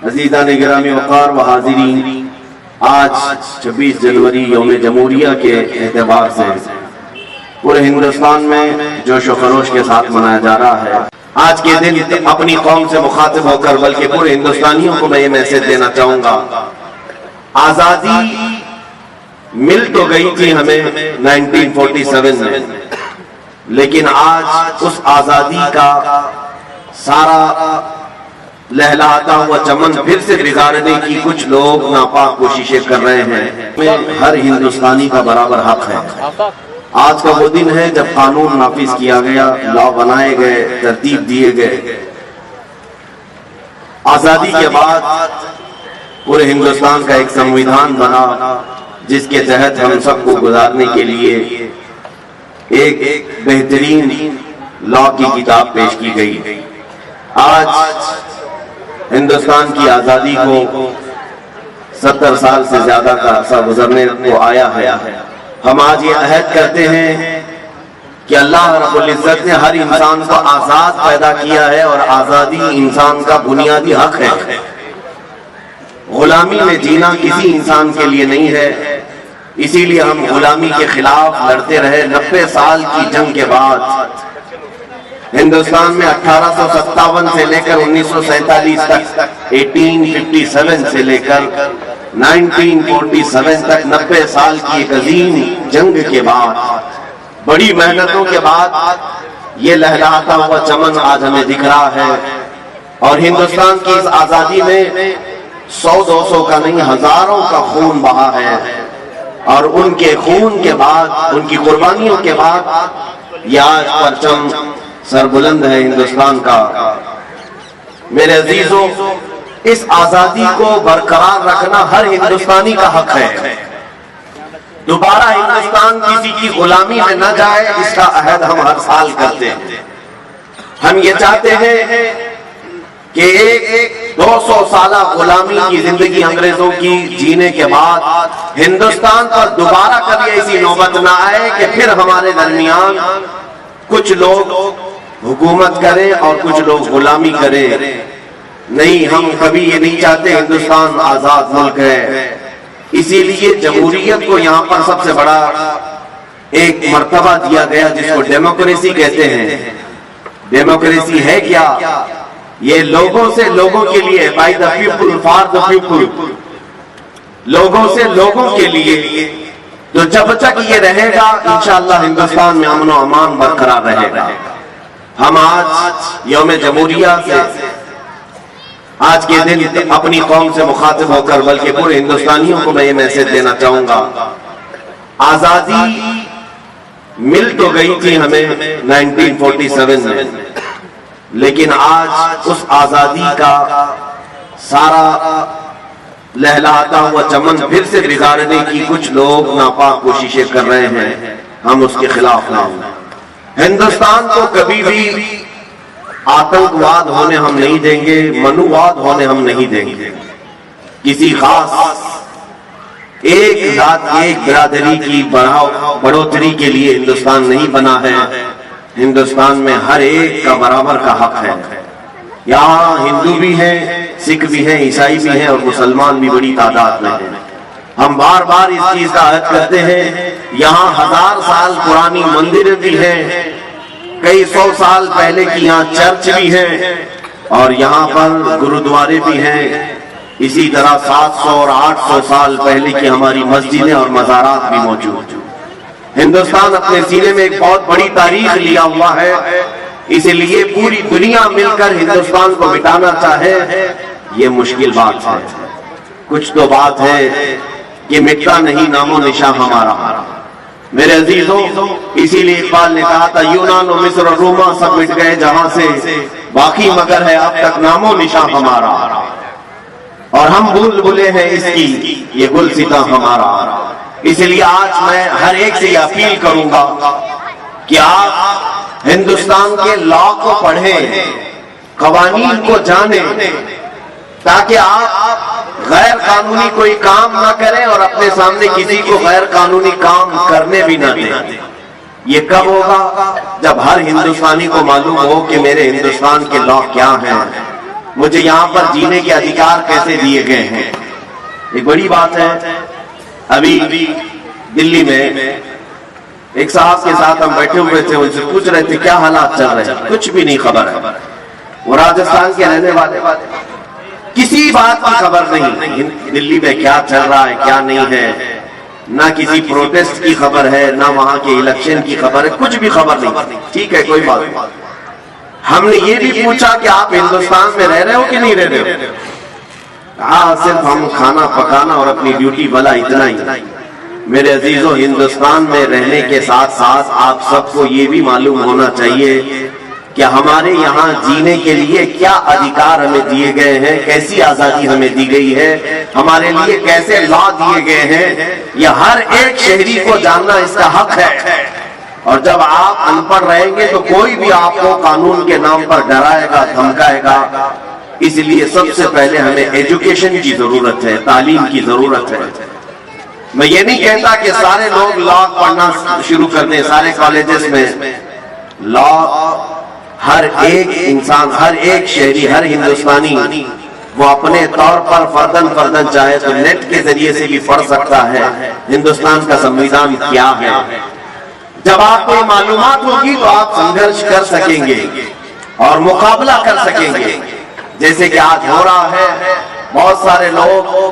عزیزان گرامی وقار و حاضرین، آج 26 جنوری یوم جمہوریہ کے اعتبار سے پورے ہندوستان میں جوش و خروش کے ساتھ منایا جا رہا ہے۔ آج کے دن اپنی قوم سے مخاطب ہو کر بلکہ پورے ہندوستانیوں کو میں یہ میسج دینا چاہوں گا، آزادی مل تو گئی تھی ہمیں 1947 میں، لیکن آج اس آزادی کا سارا لہلاتا ہوا چمن پھر سے بگاڑنے کی کچھ لوگ ناپاک کوششیں کر رہے ہیں۔ ہر ہندوستانی کا برابر حق ہے۔ آج کا وہ دن ہے جب قانون نافذ کیا گیا، لا بنائے گئے، ترتیب دیے گئے۔ آزادی کے بعد پورے ہندوستان کا ایک سنویدھان بنا جس کے تحت ہم سب کو گزارنے کے لیے ایک بہترین لا کی کتاب پیش کی گئی۔ آج ہندوستان کی آزادی کو 70 سال سے زیادہ کا عرصہ گزرنے کو آیا ہے۔ ہم آج یہ عہد کرتے ہیں کہ اللہ رب العزت نے ہر انسان کو آزاد پیدا کیا ہے اور آزادی انسان کا بنیادی حق ہے۔ غلامی میں جینا کسی انسان کے لیے نہیں ہے، اسی لیے ہم غلامی کے خلاف لڑتے رہے۔ 90 سال کی جنگ کے بعد ہندوستان میں 1857 سے لے کر 1947 تک، 1857 سے لے کر 1947 تک 90 سال کی ایک عظیم جنگ کے بعد، بڑی محنتوں کے بعد یہ لہلاتا ہوا چمن آج ہمیں دکھ رہا ہے۔ اور ہندوستان کی اس آزادی میں 100-200 کا نہیں، ہزاروں کا خون بہا ہے، اور ان کے خون کے بعد، ان کی قربانیوں کے بعد یہ آج پرچم سربلند ہے ہندوستان کا۔ میرے عزیزوں، اس آزادی کو برقرار رکھنا ہر ہندوستانی کا حق ہے۔ دوبارہ ہندوستان کسی کی غلامی میں نہ جائے، اس کا عہد ہم ہر سال کرتے ہیں۔ ہم یہ چاہتے ہیں کہ ایک 200 سالہ غلامی کی زندگی انگریزوں کی جینے کے بعد ہندوستان پر دوبارہ کبھی ایسی نوبت نہ آئے کہ پھر ہمارے درمیان کچھ لوگ حکومت کریں اور کچھ لوگ غلامی کریں۔ نہیں، ہم کبھی یہ نہیں چاہتے۔ ہندوستان آزاد ملک ہے، اسی لیے جمہوریت کو یہاں پر سب سے بڑا ایک مرتبہ دیا گیا جس کو ڈیموکریسی کہتے ہیں۔ ڈیموکریسی ہے کیا؟ یہ لوگوں سے لوگوں کے لیے، by the people for the people, لوگوں سے لوگوں کے لیے۔ تو جب تک یہ رہے گا انشاءاللہ ہندوستان میں امن و امان برقرار رہے گا۔ ہم آج یوم جمہوریہ سے آج کے دن اپنی قوم سے مخاطب ہو کر بلکہ پورے ہندوستانیوں کو میں یہ میسج دینا چاہوں گا، آزادی مل تو گئی تھی ہمیں 1947 میں، لیکن آج اس آزادی کا سارا لہلاتا ہوا چمن پھر سے بگاڑنے کی کچھ لوگ ناپاک کوششیں کر رہے ہیں۔ ہم اس کے خلاف نہ ہوں۔ ہندوستان کو کبھی بھی آتنکواد ہونے ہم نہیں دیں گے، منوواد ہونے ہم نہیں دیں گے۔ کسی خاص ایک ذات، ایک برادری کی بڑھوتری کے لیے ہندوستان نہیں بنا ہے۔ ہندوستان میں ہر ایک کا برابر کا حق ہے۔ یہاں ہندو بھی ہیں، سکھ بھی ہیں، عیسائی بھی ہیں اور مسلمان بھی بڑی تعداد میں ہیں۔ ہم بار بار اس چیز کا عہد کرتے ہیں۔ یہاں 1000 سال پرانی مندر بھی ہیں، کئی 100 سال پہلے کی یہاں چرچ بھی ہیں، اور یہاں پر گرودوارے بھی ہیں۔ اسی طرح 700 اور 800 سال پہلے کی ہماری مسجدیں اور مزارات بھی موجود ہیں۔ ہندوستان اپنے سینے میں ایک بہت بڑی تاریخ لیا ہوا ہے، اسی لیے پوری دنیا مل کر ہندوستان کو مٹانا چاہے یہ مشکل بات ہے۔ کچھ تو بات ہے کہ مٹتا نہیں نام و نشاں ہمارا۔ میرے عزیزوں، اسی لیے اقبال نے کہا تھا، یونان و مصر اور روما سب مٹ گئے جہاں سے، باقی مگر ہے اب تک نام و نشاں ہمارا، اور ہم بھول بھلے ہیں اس کی یہ گلستاں ہمارا۔ اس لیے آج میں ہر ایک سے یہ اپیل کروں گا کہ آپ ہندوستان کے لا کو پڑھیں، قوانین کو جانیں، تاکہ آپ غیر قانونی کوئی کام نہ کریں اور اپنے سامنے کسی کو غیر قانونی کام کرنے بھی نہ دیں۔ یہ کب ہوگا؟ جب ہر ہندوستانی کو معلوم ہو کہ میرے ہندوستان کے لا کیا ہیں، مجھے یہاں پر جینے کے ادھیکار کیسے دیے گئے ہیں؟ ایک بڑی بات ہے. ابھی دلی میں ایک صاحب کے ساتھ ہم بیٹھے ہوئے تھے، ان سے پوچھ رہے تھے کیا حالات چل رہے ہیں. کچھ بھی نہیں خبر ہے. وہ راجستھان کے رہنے والے، کسی بات کی خبر نہیں دلی میں کیا چل رہا ہے کیا نہیں ہے. نہ کسی پروٹیسٹ کی خبر ہے، نہ وہاں کے الیکشن کی خبر ہے، کچھ بھی خبر نہیں. ٹھیک ہے، کوئی بات نہیں. ہم نے یہ بھی پوچھا کہ آپ ہندوستان میں رہ رہے ہو کہ نہیں رہ رہے ہو؟ ہاں، صرف ہم کھانا پکانا اور اپنی ڈیوٹی بلا اتنا ہی. میرے عزیزو، ہندوستان میں رہنے کے ساتھ ساتھ آپ سب کو یہ بھی معلوم ہونا چاہیے کہ ہمارے یہاں جینے کے لیے کیا ادھیکار ہمیں دیے گئے ہیں، کیسی آزادی ہمیں دی گئی ہے، ہمارے لیے کیسے لا دیے گئے ہیں. یہ ہر ایک شہری کو جاننا اس کا حق ہے. اور جب آپ ان پڑھ رہیں گے تو کوئی بھی آپ کو قانون کے نام پر ڈرائے گا، دھمکائے گا. اس لیے سب سے پہلے ہمیں ایجوکیشن کی ضرورت ہے، تعلیم کی ضرورت ہے. میں یہ نہیں کہتا کہ سارے لوگ لا پڑھنا شروع کر دیں سارے کالجز میں. لا ہر ایک انسان، ہر ایک شہری، ہر ہندوستانی وہ اپنے طور پر فردن چاہے تو نیٹ کے ذریعے سے بھی پڑھ سکتا ہے ہندوستان کا سمویدھان کیا ہے. جب آپ کو معلومات ہوگی تو آپ سنگھرش کر سکیں گے اور مقابلہ کر سکیں گے. جیسے کہ آج ہو رہا ہے، بہت سارے لوگ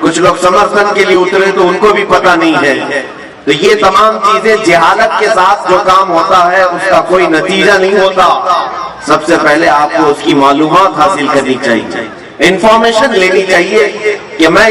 کچھ لوگ سمرتھن کے لیے اترے تو ان کو بھی پتہ نہیں ہے. تو یہ تمام چیزیں جہالت کے ساتھ جو کام ہوتا ہے اس کا کوئی نتیجہ نہیں ہوتا. سب سے پہلے آپ کو اس کی معلومات حاصل کرنی چاہیے، انفارمیشن لینی چاہیے کہ میں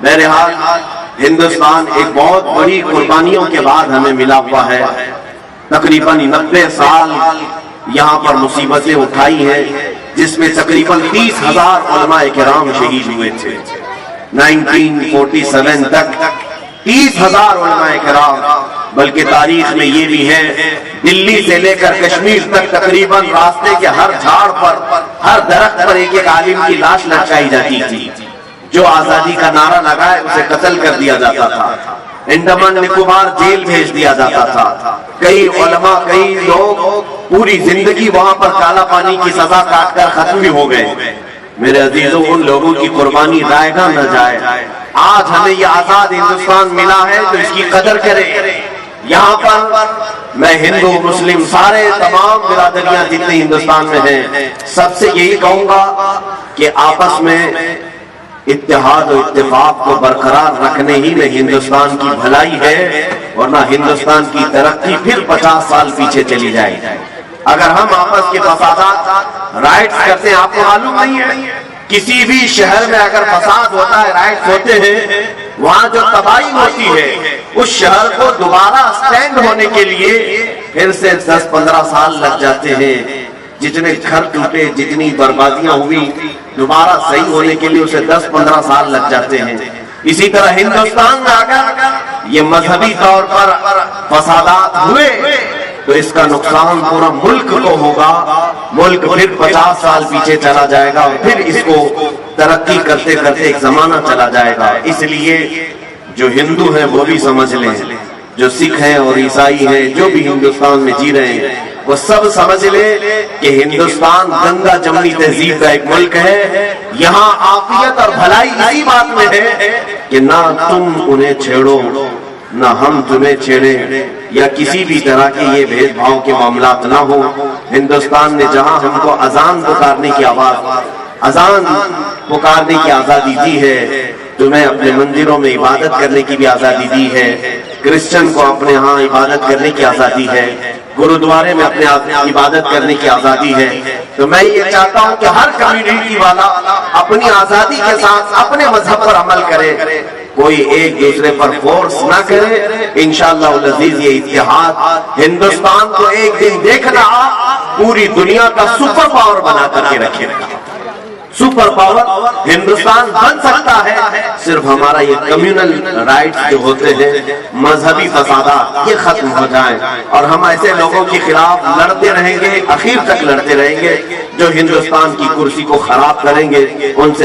بہرحال ہندوستان ایک بہت بڑی قربانیوں کے بعد ہمیں ملا ہوا ہے. تقریباً 90 سال یہاں پر مصیبتیں اٹھائی ہیں، جس میں تقریباً 30,000 علماء کرام شہید ہوئے تھے. 1947 تک 30,000 علماء کرام. بلکہ تاریخ میں یہ بھی ہے دلی سے لے کر کشمیر تک تقریباً راستے کے ہر جھاڑ پر، ہر درخت پر ایک ایک عالم کی لاش لٹکائی جاتی تھی. جو آزادی کا نعرہ لگائے اسے قتل کر دیا جاتا تھا. انڈمان نکوبار جیل بھیج دیا جاتا تھا. کئی علماء، کئی لوگ پوری زندگی وہاں پر کالا پانی کی سزا کاٹ کر ختم بھی ہو گئے. میرے عزیزوں، ان لوگوں کی قربانی ضائع نہ جائے. آج ہمیں یہ آزاد ہندوستان ملا ہے تو اس کی قدر کریں. یہاں پر میں ہندو مسلم سارے تمام برادریاں جتنے ہندوستان میں ہیں سب سے یہی کہوں گا کہ آپس میں اتحاد و اتفاق کو برقرار رکھنے ہی میں ہندوستان کی بھلائی ہے، ورنہ ہندوستان کی ترقی پھر 50 سال پیچھے چلی جائے. اگر ہم آپس کے فسادات رائٹس کرتے ہیں، آپ کو معلوم نہیں ہے کسی بھی شہر میں اگر فساد ہوتا ہے، رائٹس ہوتے ہیں، وہاں جو تباہی ہوتی ہے اس شہر کو دوبارہ سٹینڈ ہونے کے لیے پھر سے 10-15 سال لگ جاتے ہیں. جتنے گھر ٹوٹے، جتنی بربادیاں ہوئی، دوبارہ صحیح ہونے کے لیے اسے 10-15 سال لگ جاتے ہیں. اسی طرح ہندوستان میں اگر یہ مذہبی طور پر فسادات ہوئے تو اس کا نقصان پورا ملک کو ہوگا. ملک پھر 50 سال پیچھے چلا جائے گا اور پھر اس کو ترقی کرتے کرتے ایک زمانہ چلا جائے گا. اس لیے جو ہندو ہیں وہ بھی سمجھ لیں، جو سکھ ہیں اور عیسائی ہیں جو بھی ہندوستان میں جی رہے ہیں وہ سب سمجھ لیں کہ ہندوستان گنگا جمنی تہذیب کا ایک ملک ہے. یہاں عافیت اور بھلائی اسی بات میں ہے کہ نہ تم انہیں چھیڑو نہ ہم تمہیں چھیڑیں، یا کسی بھی طرح کے یہ بھید بھاؤ کے معاملات نہ ہو. ہندوستان نے جہاں ہم کو اذان پکارنے کی آزادی دی ہے، تمہیں اپنے مندروں میں عبادت کرنے کی بھی آزادی دی ہے. کرسچن کو اپنے ہاں عبادت کرنے کی آزادی ہے، گرودوارے میں اپنے عبادت کرنے کی آزادی ہے. تو میں یہ چاہتا ہوں کہ ہر کمیونٹی والا اپنی آزادی کے ساتھ اپنے مذہب پر عمل کرے، کوئی ایک دوسرے پر فورس نہ کرے. انشاءاللہ العزیز یہ اتحاد ہندوستان کو ایک دن دیکھنا پوری دنیا کا سپر پاور بنا کر کے رکھے گا. سپر پاور ہندوستان بن سکتا ہے صرف ہمارا یہ کمیونل رائٹس جو ہوتے ہیں، مذہبی فسادات یہ ختم ہو جائیں اور ہم ایسے لوگوں کے خلاف لڑتے رہیں گے، اخیر تک لڑتے رہیں گے جو ہندوستان کی کرسی کو خراب کریں گے. ان سے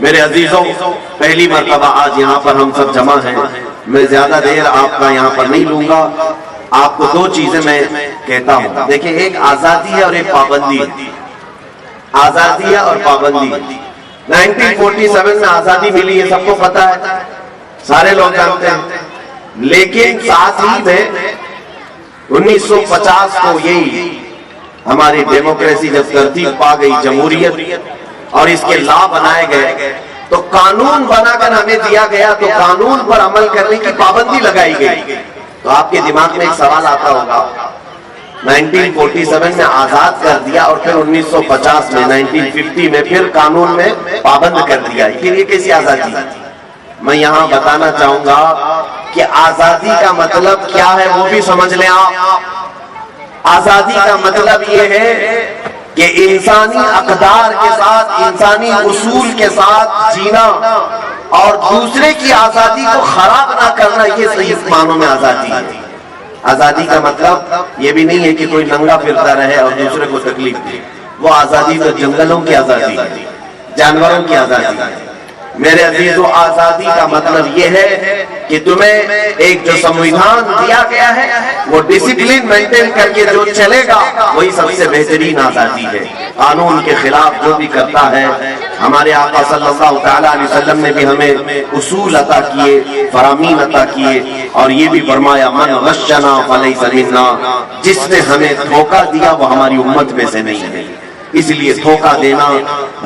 میرے عزیزوں، پہلی مرتبہ آج یہاں پر ہم سب جمع ہیں میں زیادہ دیر آپ کا یہاں پر نہیں لوں گا. آپ کو دو چیزیں میں کہتا ہوں. دیکھیں، ایک آزادی ہے اور ایک پابندی ہے. آزادی ہے اور پابندی ہے. 1947 میں آزادی ملی، یہ سب کو پتا ہے، سارے لوگ جانتے ہیں. لیکن ساتھ ہی میں 1950 کو یہی ہماری ڈیموکریسی جب ترتیب پا گئی، جمہوریت، اور اس کے لا بنائے گئے، تو قانون بنا کر ہمیں دیا گیا، تو قانون پر عمل کرنے کی پابندی لگائی گئی. تو آپ کے دماغ میں ایک سوال آتا ہوگا، 1947 میں آزاد کر دیا اور پھر 1950 میں 1950 میں پھر قانون میں پابند کر دیا، پھر یہ کیسی آزادی؟ میں یہاں بتانا چاہوں گا کہ آزادی کا مطلب کیا ہے وہ بھی سمجھ لیں آپ. آزادی کا مطلب یہ ہے کہ انسانی اقدار کے ساتھ، انسانی اصول کے ساتھ جینا اور دوسرے کی آزادی کو خراب نہ کرنا، یہ صحیح معنوں میں آزادی ہے. آزادی کا مطلب یہ بھی نہیں ہے کہ کوئی ننگا پھرتا رہے اور دوسرے کو تکلیف دے. وہ آزادی تو جنگلوں کی آزادی ہے، جانوروں کی آزادی ہے. میرے عزیزو، آزادی کا مطلب یہ ہے کہ تمہیں ایک جو سمویدھان دیا گیا ہے وہ ڈسپلن مینٹین کر کے جو چلے گا وہی سب سے بہترین آزادی ہے. قانون کے خلاف جو بھی کرتا ہے، ہمارے آقا صلی اللہ تعالیٰ علیہ وسلم نے بھی ہمیں اصول عطا کیے، فرامین عطا کیے، اور یہ بھی فرمایا من غشنا فلیس منا، جس نے ہمیں دھوکہ دیا وہ ہماری امت میں سے نہیں ہے. اس لیے دھوکہ دینا،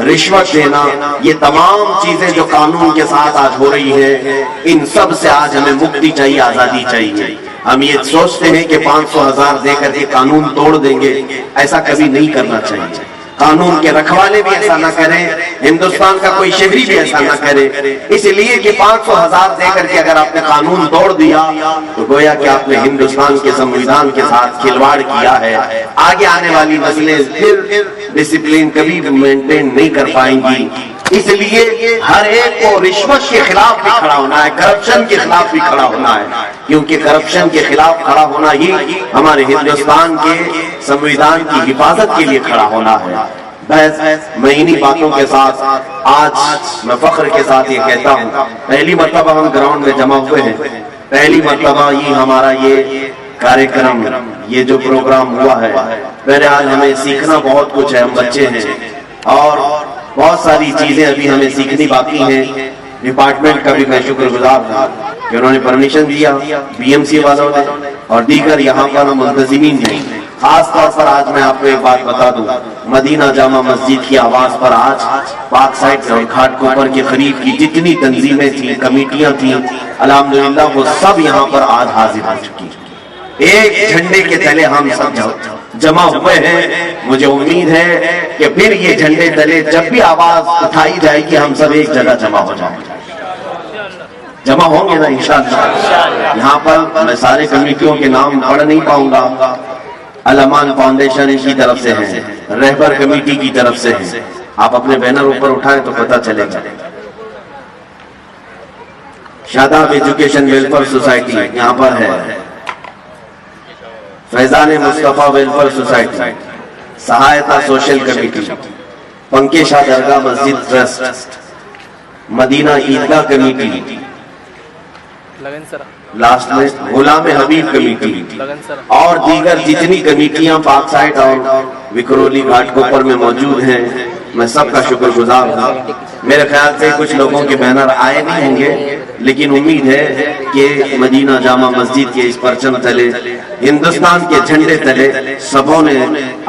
رشوت دینا، یہ تمام چیزیں جو قانون کے ساتھ آج ہو رہی ہیں، ان سب سے آج ہمیں مکتی چاہیے، آزادی چاہیے. ہم یہ سوچتے ہیں کہ 500,000 دے کر کے قانون توڑ دیں گے، ایسا کبھی نہیں کرنا چاہیے. قانون کے رکھوالے بھی ایسا نہ کریں، ہندوستان کا کوئی شہری بھی ایسا نہ کرے. اس لیے کہ 500,000 دے کر کے اگر آپ نے قانون توڑ دیا تو گویا کہ آپ نے ہندوستان کے سمویدھان کے ساتھ کھلواڑ کیا ہے. آگے آنے والی نسلیں پھر ڈسپلن کبھی مینٹین نہیں کر پائیں گی. اس لیے ہر ایک کو رشوت کے خلاف بھی کھڑا ہونا ہے، کرپشن کے خلاف بھی کھڑا ہونا ہے، کیونکہ کرپشن کے خلاف کھڑا ہونا ہی ہمارے ہندوستان کے سمویدھان کی حفاظت کے لیے کھڑا ہونا ہے. بس میں انہی باتوں کے ساتھ آج میں فخر کے ساتھ یہ کہتا ہوں، پہلی مرتبہ ہم گراؤنڈ میں جمع ہوئے ہیں، پہلی مرتبہ یہ ہمارا یہ کارکرم، یہ جو پروگرام ہوا ہے. بہرحال ہمیں سیکھنا بہت کچھ ہے، ہم بچے ہیں اور بہت ساری چیزیں ابھی ہمیں سیکھنی باقی ہیں. ڈپارٹمنٹ کا بھی میں شکر گزار ہوں کہ انہوں نے پرمیشن دیا، بی ایم سی والوں نے اور دیگر یہاں پر منتظمین نے. خاص طور پر آج میں آپ کو ایک بات بتا دوں، مدینہ جامع مسجد کی آواز پر آج پاک سائٹ اور گھاٹ کوپر کے قریب کی جتنی تنظیمیں تھیں، کمیٹیاں تھیں، الحمدللہ وہ سب یہاں پر آج حاضر ہو چکی. ایک جھنڈے کے تلے ہم سب جمع ہوئے ہیں. مجھے امید ہے کہ پھر یہ جھنڈے تلے جب بھی آواز اٹھائی جائے گی ہم سب ایک جگہ جمع ہو جائیں گے. جمع ہوں گے نا انشاءاللہ. یہاں پر میں سارے کمیٹیوں کے نام پڑھ نہیں پاؤں گا. الامان فاؤنڈیشن کی طرف سے ہے، رہبر کمیٹی کی طرف سے ہے. آپ اپنے بینر اوپر اٹھائیں تو پتہ چلے گا. شاداب ایجوکیشن ویلفیئر سوسائٹی یہاں پر ہے، فیضان مصطفیٰ ویلفیئر سوسائٹی، سہایتا سوشل کمیٹی، پنکے شاہ درگاہ مسجد ٹرسٹ، مدینہ عیدگاہ کمیٹی، لاسٹ میں غلام حبیب کمیٹی اور دیگر جتنی کمیٹیاں پاک سائٹ اور وکرولی گھاٹ کوپر میں موجود ہیں، میں سب کا شکر گزار ہوں. میرے خیال سے کچھ لوگوں کے بینر آئے نہیں ہوں گے، لیکن امید ہے کہ مدینہ جامع مسجد کے اس پرچم تلے، ہندوستان کے جھنڈے تلے سبوں نے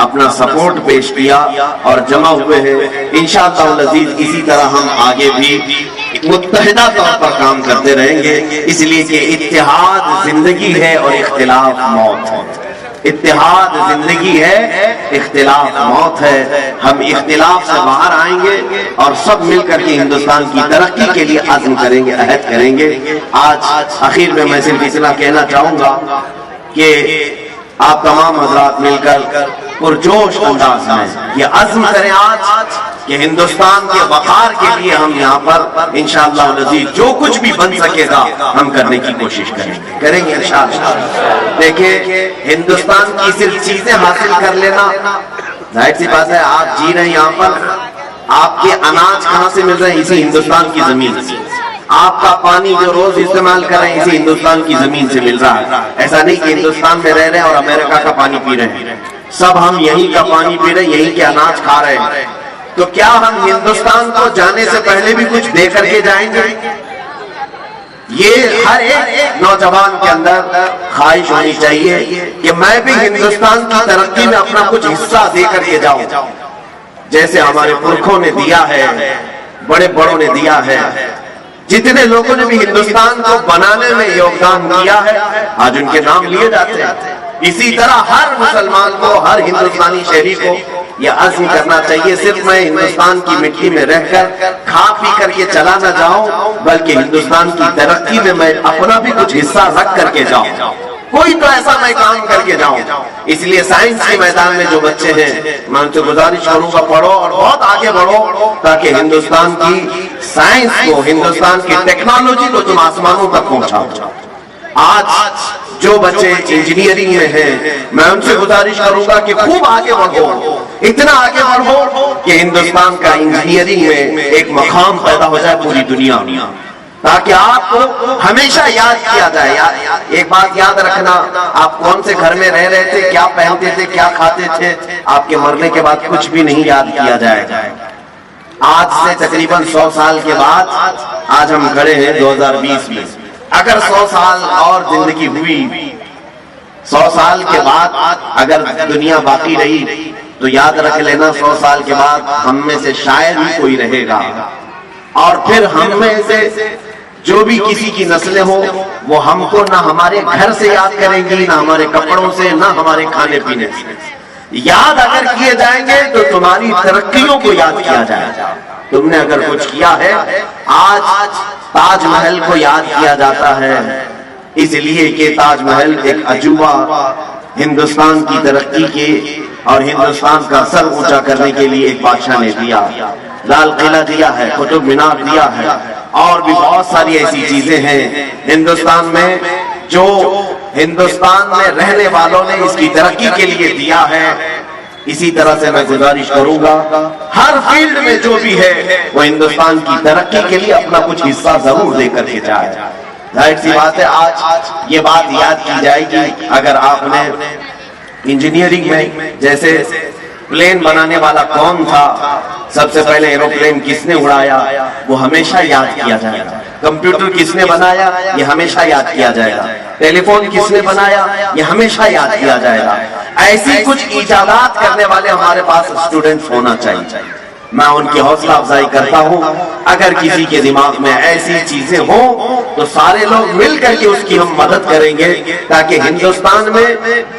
اپنا سپورٹ پیش کیا اور جمع ہوئے ہیں. انشاءاللہ العزیز اسی طرح ہم آگے بھی متحدہ طور پر کام کرتے رہیں گے، اس لیے کہ اتحاد زندگی ہے اور اختلاف موت ہے. اتحاد زندگی ہے، اختلاف موت ہے. ہم اختلاف سے باہر آئیں گے اور سب مل کر کے ہندوستان کی ترقی کے لیے عزم کریں گے، عہد کریں گے. آج اخیر میں صرف اتنا کہنا چاہوں گا کہ آپ تمام حضرات مل کر پرجوش انداز میں یہ عزم کریں آج کہ ہندوستان کے وقار کے لیے ہم یہاں پر انشاءاللہ العزیز جو کچھ بھی بن سکے گا ہم کرنے کی کوشش کریں گے انشاءاللہ. دیکھیں، ہندوستان کی صرف چیزیں حاصل کر لینا ظاہر سی بات ہے. آپ جی رہے ہیں یہاں پر، آپ کے اناج کہاں سے مل رہے ہیں؟ اسی ہندوستان کی زمین سے. آپ کا پانی جو روز استعمال کر رہے ہیں اسی ہندوستان کی زمین سے مل رہا ہے. ایسا نہیں کہ ہندوستان میں رہ رہے ہیں اور امریکہ کا پانی پی رہے ہیں. سب ہم یہیں کا پانی پی رہے ہیں, یہیں کے اناج کھا رہے ہیں. تو کیا ہم ہندوستان کو جانے سے پہلے بھی کچھ دے کر کے جائیں گے؟ یہ ہر ایک نوجوان کے اندر خواہش ہونی چاہیے کہ میں بھی ہندوستان کی ترقی میں اپنا کچھ حصہ دے کر کے جاؤں, جیسے ہمارے پرکھوں نے دیا ہے, بڑے بڑوں نے دیا ہے. جتنے لوگوں نے بھی ہندوستان کو بنانے میں یوگدان دیا ہے آج ان کے نام لیے جاتے ہیں. اسی طرح ہر مسلمان کو, ہر ہندوستانی شہری کو یہ عزم کرنا چاہیے صرف میں ہندوستان کی مٹی میں رہ کر کھا پی کر کے چلا نہ جاؤں, بلکہ ہندوستان کی ترقی میں میں اپنا بھی کچھ حصہ رکھ کر کے جاؤں. کوئی تو ایسا میں کام کر کے جاؤں. اس لیے سائنس کے میدان میں جو بچے ہیں میں ان سے گزارش کروں گا پڑھو اور بہت آگے بڑھو تاکہ ہندوستان کی سائنس کو, ہندوستان کی ٹیکنالوجی کو تم آسمانوں تک پہنچاؤ. آج جو بچے انجینئرنگ میں ہیں میں ان سے گزارش کروں گا کہ خوب آگے بڑھو, اتنا آگے بڑھو کہ ہندوستان کا انجینئرنگ میں ایک مقام پیدا ہو جائے پوری دنیا میں, تاکہ آپ کو ہمیشہ یاد کیا جائے. ایک بات یاد رکھنا, آپ کون سے گھر میں رہ رہے تھے, کیا پہنتے تھے, کیا کھاتے تھے, آپ کے مرنے کے بعد کچھ بھی نہیں یاد کیا جائے گا. آج سے تقریباً 100 سال کے بعد آج ہم کھڑے ہیں 2020 میں. اگر 100 سال اور زندگی ہوئی, 100 سال کے بعد اگر دنیا باقی رہی تو یاد رکھ لینا 100 سال کے بعد ہم میں سے شاید ہی کوئی رہے گا, اور پھر ہم میں سے جو بھی کسی کی نسلیں ہوں وہ ہم کو نہ ہمارے گھر سے یاد کریں گی, نہ ہمارے کپڑوں سے, نہ ہمارے کھانے پینے سے. یاد اگر کیے جائیں گے تو تمہاری ترقیوں کو یاد کیا جائے گا. تم نے اگر کچھ کیا ہے, آج تاج محل کو یاد کیا جاتا ہے اس لیے کہ تاج محل ایک عجوبہ ہندوستان کی ترقی کے اور ہندوستان کا سر اونچا کرنے کے لیے ایک بادشاہ نے دیا. لال قلعہ دیا ہے, قطب مینار دیا ہے, اور بھی بہت ساری ایسی چیزیں ہیں ہندوستان میں جو ہندوستان میں رہنے والوں نے اس کی ترقی کے لیے دیا ہے. اسی طرح سے میں گزارش کروں گا ہر فیلڈ میں جو بھی ہے وہ ہندوستان کی ترقی کے لیے اپنا کچھ حصہ ضرور دے کر کے جائے. ظاہر سی بات ہے آج یہ بات یاد کی جائے گی. اگر آپ نے انجینئرنگ میں جیسے پلین بنانے والا کون تھا, سب سے پہلے ایروپلین کس نے اڑایا, وہ ہمیشہ یاد کیا جائے گا. کمپیوٹر کس نے بنایا, یہ ہمیشہ یاد کیا جائے گا. ٹیلی فون کس نے بنایا, یہ ہمیشہ یاد کیا جائے گا. ایسی کچھ ایجادات کرنے والے ہمارے پاس اسٹوڈنٹس ہونا چاہیے. میں ان کی حوصلہ افزائی کرتا ہوں. اگر کسی کے دماغ میں ایسی چیزیں ہوں تو سارے لوگ مل کر کے اس کی ہم مدد کریں گے تاکہ ہندوستان میں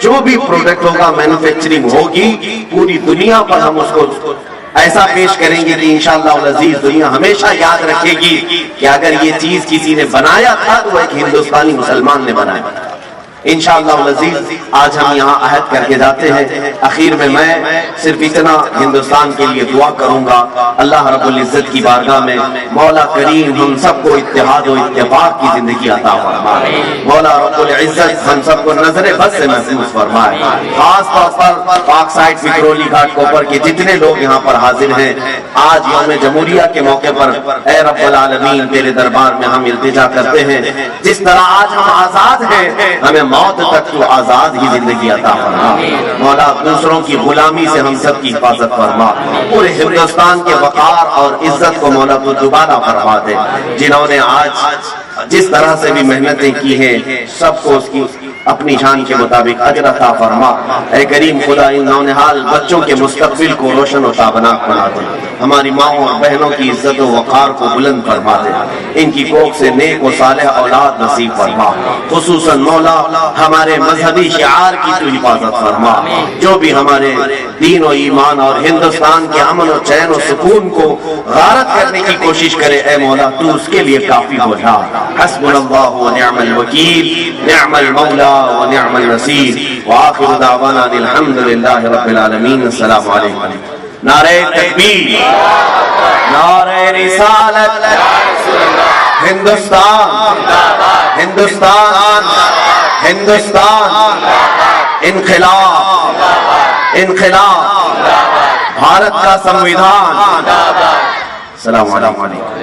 جو بھی پروڈکٹ ہوگا, مینوفیکچرنگ ہوگی, پوری دنیا پر ہم اس کو ایسا پیش کریں گے کہ انشاءاللہ العزیز دنیا ہمیشہ یاد رکھے گی کہ اگر یہ چیز کسی نے بنایا تھا تو وہ ایک ہندوستانی مسلمان نے بنایا تھا. انشاءاللہ العزیز آج ہم یہاں عہد کر کے جاتے ہیں. اخیر میں صرف اتنا ہندوستان کے لیے دعا کروں گا, اللہ رب العزت کی بارگاہ میں مولا کریم ہم سب کو اتحاد و اتفاق کی زندگی عطا فرمائے. مولا رب العزت ہم سب کو نظر بد سے محفوظ فرمائے. خاص طور پر پاک سائٹ وکرولی گھاٹ کوپر کے جتنے لوگ یہاں پر حاضر ہیں, آج یوم جمہوریہ کے موقع پر اے رب العالمین تیرے دربار میں ہم التجا کرتے ہیں جس طرح آج ہم آزاد ہیں, ہمیں موت تک تو آزاد ہی زندگی عطا فرما. مولا دوسروں کی غلامی سے ہم سب کی حفاظت فرما. پورے ہندوستان کے وقار اور عزت کو مولا تو دوبارہ فرما دے. جنہوں نے آج جس طرح سے بھی محنتیں کی ہیں سب کو اس کی اپنی شان کے مطابق اجر عطا فرما. اے کریم خدا ان نونہال بچوں کے مستقبل کو روشن و تابناک بنا دے. ہماری ماؤں اور بہنوں کی عزت و وقار کو بلند فرما دے. ان کی کوکھ سے نیک و صالح اولاد نصیب فرما. خصوصاً مولا ہمارے مذہبی شعار کی تو حفاظت فرما. جو بھی ہمارے دین و ایمان اور ہندوستان کے امن و چین و سکون کو غارت کرنے کی کوشش کرے, اے مولا تو اس کے لیے کافی ہو جا. حسبنا اللہ و نعم الوکیل, نعم المولا و نعم النصیر. وآخر دعوانا الحمد للہ رب العالمین. السلام علیکم. نعرہ تکبیر, نعرہ رسالت, ہندوستان, ہندوستان, ہندوستان, انقلاب, انقلاب, بھارت کا سنویدھان. السلام علیکم.